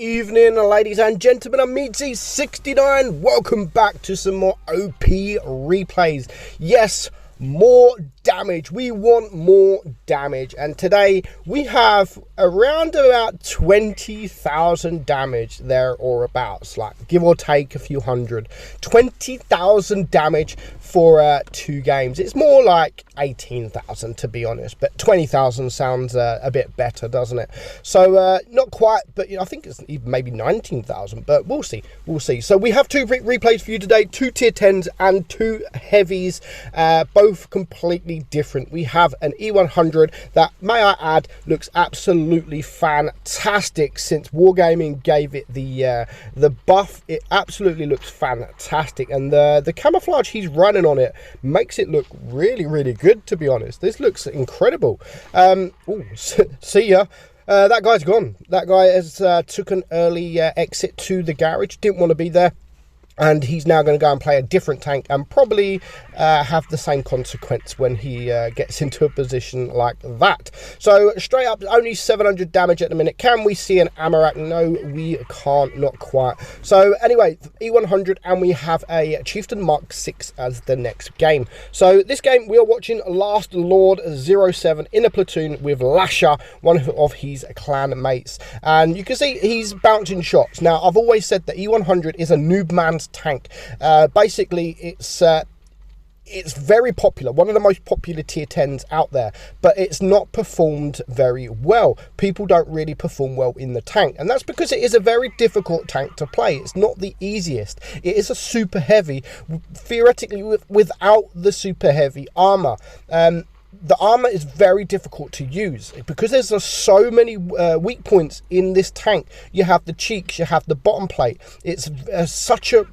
evening, ladies and gentlemen. I'm meadsyreplays. Welcome back to some more OP replays. Yes, more damage. We want more damage, and today we have around about 20,000 damage there or abouts, like give or take a few hundred. 20,000 damage for 2 games. It's more like 18,000 to be honest, but 20,000 sounds a bit better, doesn't it? So not quite, but I think it's even maybe 19,000, but we'll see. So we have 2 replays for you today, 2 tier 10s and 2 heavies, both completely different. We have an E100 that, may I add, looks absolutely fantastic since Wargaming gave it the buff. It absolutely looks fantastic, and the camouflage he's running on it makes it look really good, to be honest. This looks incredible. Ooh, see ya. That guy's gone. That guy has took an early exit to the garage, didn't want to be there, and he's now going to go and play a different tank and probably have the same consequence when he gets into a position like that. So straight up, only 700 damage at the minute. Can we see an Amarak? No, we can't, not quite. So anyway, E100, and we have a Chieftain Mark 6 as the next game. So this game, we are watching Last Lord 07 in a platoon with Lasher, one of his clan mates. And you can see he's bouncing shots. Now, I've always said that E100 is a noob man's tank. Basically, it's very popular, one of the most popular tier 10s out there, but it's not performed very well. People don't really perform well in the tank, and that's because it is a very difficult tank to play. It's not the easiest. It is a super heavy, theoretically without the super heavy armor. The armor is very difficult to use because there's so many weak points in this tank. You have the cheeks, you have the bottom plate. It's such a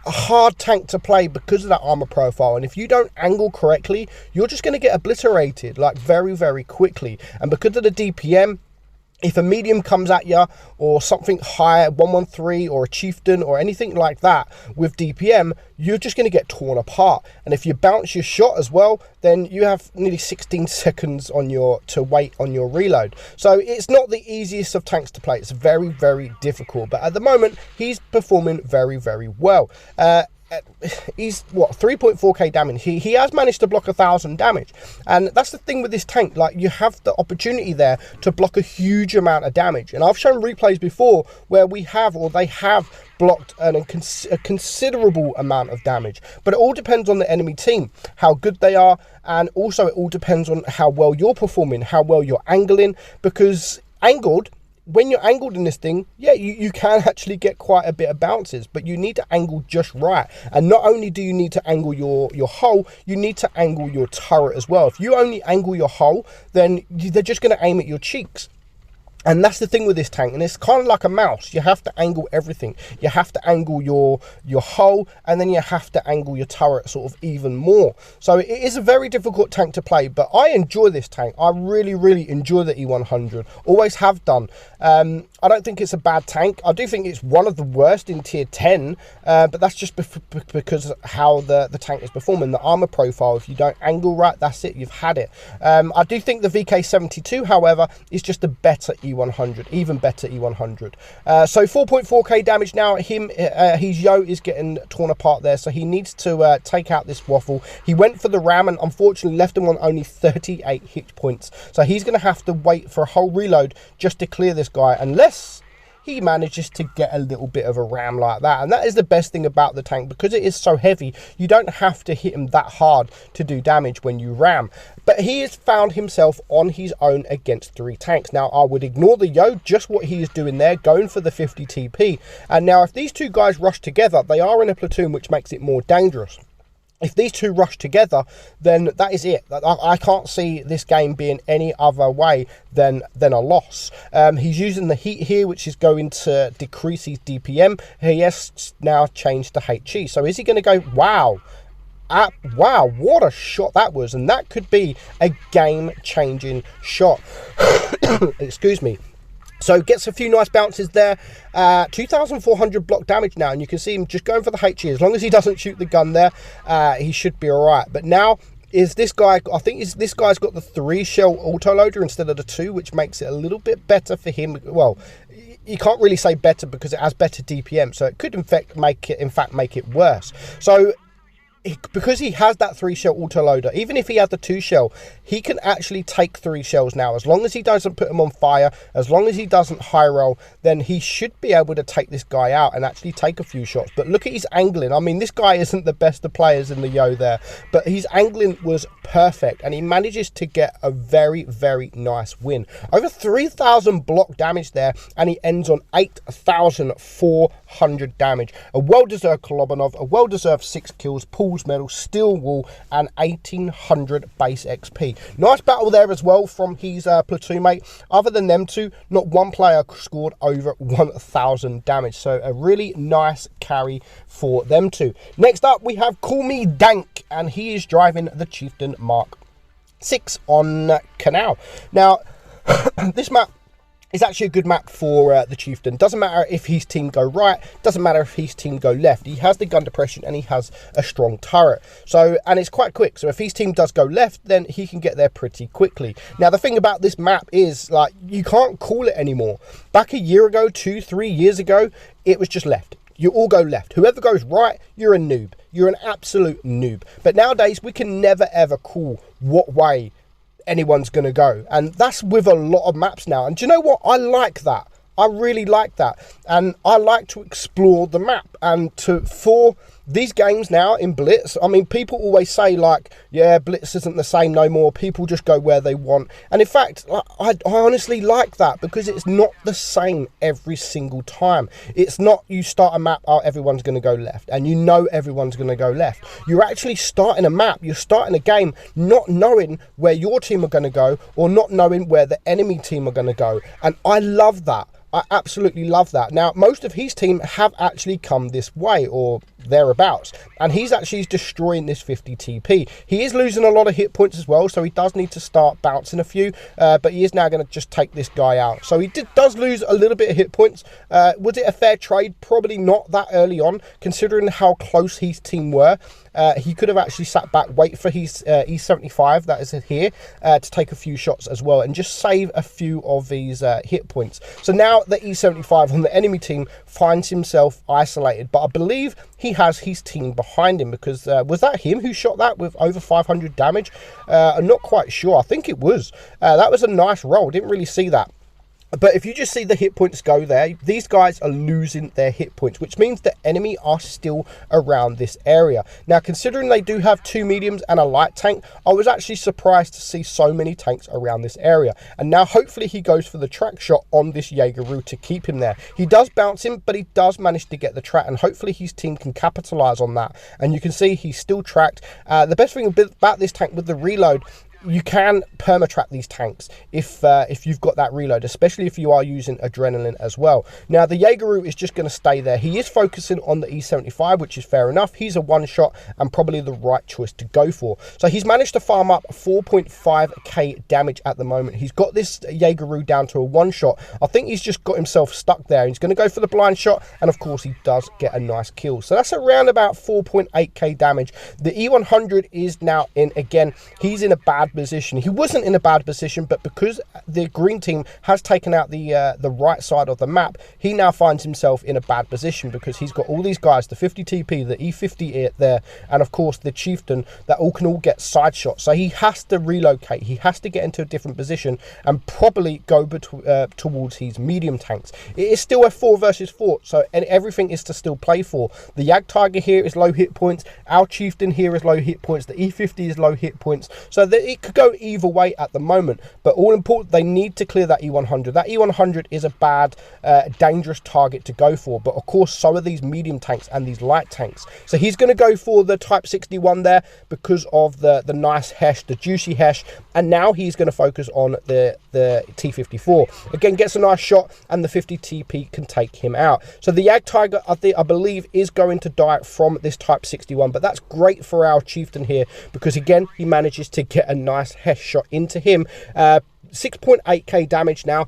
hard tank to play because of that armor profile, and if you don't angle correctly, you're just going to get obliterated like very quickly. And because of the DPM, if a medium comes at you or something higher, 113 or a chieftain or anything like that with DPM, you're just going to get torn apart. And if you bounce your shot as well, then you have nearly 16 seconds to wait on your reload. So it's not the easiest of tanks to play. It's very difficult, but at the moment he's performing very well. He's what, 3.4k damage. He has managed to block 1,000 damage, and that's the thing with this tank. Like, you have the opportunity there to block a huge amount of damage, and I've shown replays before where they have blocked a considerable amount of damage. But it all depends on the enemy team, how good they are, and also it all depends on how well you're performing, how well you're angling, because when you're angled in this thing, yeah, you can actually get quite a bit of bounces, but you need to angle just right. And not only do you need to angle your hull, you need to angle your turret as well. If you only angle your hull, then they're just going to aim at your cheeks. And that's the thing with this tank, and it's kind of like a mouse. You have to angle everything. You have to angle your hull, and then you have to angle your turret sort of even more. So it is a very difficult tank to play, but I enjoy this tank. I really enjoy the E100. Always have done. I don't think it's a bad tank. I do think it's one of the worst in tier 10, but that's just because of how the tank is performing. The armor profile, if you don't angle right, that's it, you've had it. I do think the VK72, however, is just a better E100, even better E100. So 4.4k damage now. His yo is getting torn apart there, so he needs to take out this waffle. He went for the ram and unfortunately left him on only 38 hit points, so he's going to have to wait for a whole reload just to clear this guy, unless he manages to get a little bit of a ram like that. And that is the best thing about the tank, because it is so heavy, you don't have to hit him that hard to do damage when you ram. But he has found himself on his own against 3 tanks. Now, I would ignore the yo, just what he is doing there, going for the 50 TP. And now if these 2 guys rush together, they are in a platoon, which makes it more dangerous. If these 2 rush together, then that is it. I can't see this game being any other way than a loss. He's using the heat here, which is going to decrease his DPM. He has now changed to HE. So is he going to go, wow, what a shot that was. And that could be a game-changing shot. Excuse me. So gets a few nice bounces there. 2,400 block damage now, and you can see him just going for the HE. As long as he doesn't shoot the gun there, he should be all right. But now is this guy, I think this guy's got the 3 shell autoloader instead of the 2, which makes it a little bit better for him. Well, you can't really say better because it has better DPM, so it could in fact make it worse. So because he has that 3-shell autoloader, even if he has the 2-shell, he can actually take 3 shells now. As long as he doesn't put them on fire, as long as he doesn't high roll, then he should be able to take this guy out and actually take a few shots. But look at his angling. I mean, this guy isn't the best of players in the Yo there, but his angling was perfect, and he manages to get a very, very nice win. Over 3,000 block damage there, and he ends on 8,400 damage. A well-deserved Kolobanov, a well-deserved 6 kills, Paul's medal, steel wall, and 1,800 base XP. Nice battle there as well from his platoon mate. Other than them two, not one player scored over 1,000 damage. So a really nice carry for them two. Next up, we have Call Me Dank, and he is driving the Chieftain Mark 6 on Canal. Now, this map is actually a good map for the Chieftain. Doesn't matter if his team go right, doesn't matter if his team go left. He has the gun depression and he has a strong turret. So, and it's quite quick. So if his team does go left, then he can get there pretty quickly. Now, the thing about this map is, like, you can't call it anymore. Back a year ago, 2-3 years ago, it was just left. You all go left. Whoever goes right, you're a noob. You're an absolute noob. But nowadays, we can never ever call what way anyone's going to go. And that's with a lot of maps now. And do you know what? I like that. I really like that. And I like to explore the map. And for these games now in Blitz, I mean, people always say, like, yeah, Blitz isn't the same no more. People just go where they want. And in fact, I honestly like that, because it's not the same every single time. It's not you start a map, oh, everyone's going to go left, and you know everyone's going to go left. You're actually starting a map. You're starting a game not knowing where your team are going to go, or not knowing where the enemy team are going to go. And I love that. I absolutely love that. Now, most of his team have actually come this way, or thereabouts, and he's actually destroying this 50 TP. He is losing a lot of hit points as well, so he does need to start bouncing a few, but he is now going to just take this guy out. So he does lose a little bit of hit points. Was it a fair trade? Probably not that early on, considering how close his team were. He could have actually sat back, wait for his E75, that is here, to take a few shots as well, and just save a few of these hit points. So now the E75 on the enemy team finds himself isolated, but I believe he has his team behind him, because was that him who shot that with over 500 damage? I'm not quite sure. I think it was. That was a nice roll. Didn't really see that. But if you just see the hit points go there, these guys are losing their hit points, which means the enemy are still around this area. Now, considering they do have 2 mediums and a light tank, I was actually surprised to see so many tanks around this area. And now hopefully he goes for the track shot on this Jaegeru to keep him there. He does bounce him, but he does manage to get the track, and hopefully his team can capitalize on that. And you can see he's still tracked. The best thing about this tank with the reload, you can perma-track these tanks if you've got that reload, especially if you are using adrenaline as well. Now, the Jaegeru is just going to stay there. He is focusing on the E75, which is fair enough. He's a one-shot and probably the right choice to go for. So he's managed to farm up 4.5k damage at the moment. He's got this Jaegeru down to a one-shot. I think he's just got himself stuck there. He's going to go for the blind shot, and of course he does get a nice kill. So that's around about 4.8k damage. The E100 is now in, again, he's in a bad position. He wasn't in a bad position, but because the green team has taken out the right side of the map, he now finds himself in a bad position, because he's got all these guys, the 50 TP, the E50 there, and of course the Chieftain, that can all get side shots. So he has to relocate. He has to get into a different position and probably go towards his medium tanks. It is still a 4 versus 4, so everything is to still play for. The Jag Tiger here is low hit points. Our Chieftain here is low hit points. The E50 is low hit points. So it could go either way at the moment, but all important, they need to clear that E100. That E100 is a bad, dangerous target to go for, but of course so are these medium tanks and these light tanks. So he's going to go for the Type 61 there because of the nice hesh, the juicy hesh, and now he's going to focus on the T54. Again, gets a nice shot, and the 50 TP can take him out. So the Jag Tiger, I believe, is going to die from this Type 61, but that's great for our Chieftain here, because again, he manages to get a nice hesh shot into him. 6.8k damage now.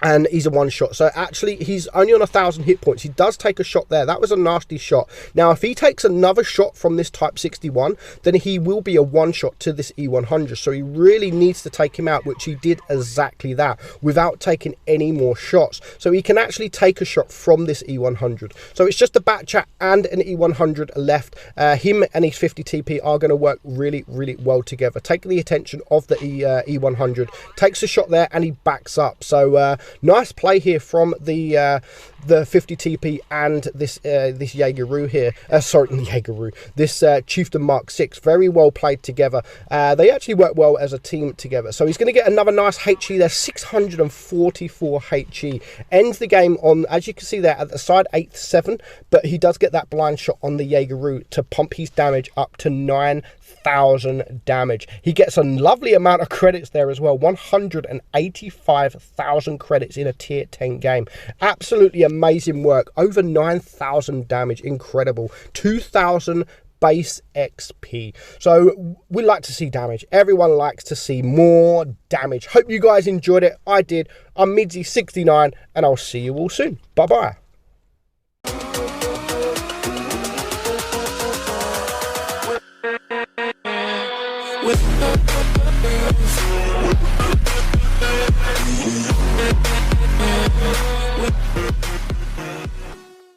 and he's a one shot. So actually he's only on 1,000 hit points. He does take a shot there. That was a nasty shot. Now if he takes another shot from this Type 61, then he will be a one shot to this E100. So he really needs to take him out, which he did exactly that without taking any more shots. So he can actually take a shot from this E100. So it's just a Bat Chat and an E100 left. Him and his 50 TP are going to work really, really well together. Take the attention of the E100, takes a shot there, and he backs up. So nice play here from the 50 TP and this Jaegeru here. Sorry, Jaegeru. This Chieftain Mark 6. Very well played together. They actually work well as a team together. So he's going to get another nice HE there. 644 HE. Ends the game on, as you can see there at the side, 8-7. But he does get that blind shot on the Jaegeru to pump his damage up to 9,000 damage. He gets a lovely amount of credits there as well. 185,000 credits in a tier 10 game. Absolutely amazing work. Over 9,000 damage. Incredible. 2,000 base XP. So we like to see damage. Everyone likes to see more damage. Hope you guys enjoyed it. I did. I'm meadsy69 and I'll see you all soon. Bye bye. With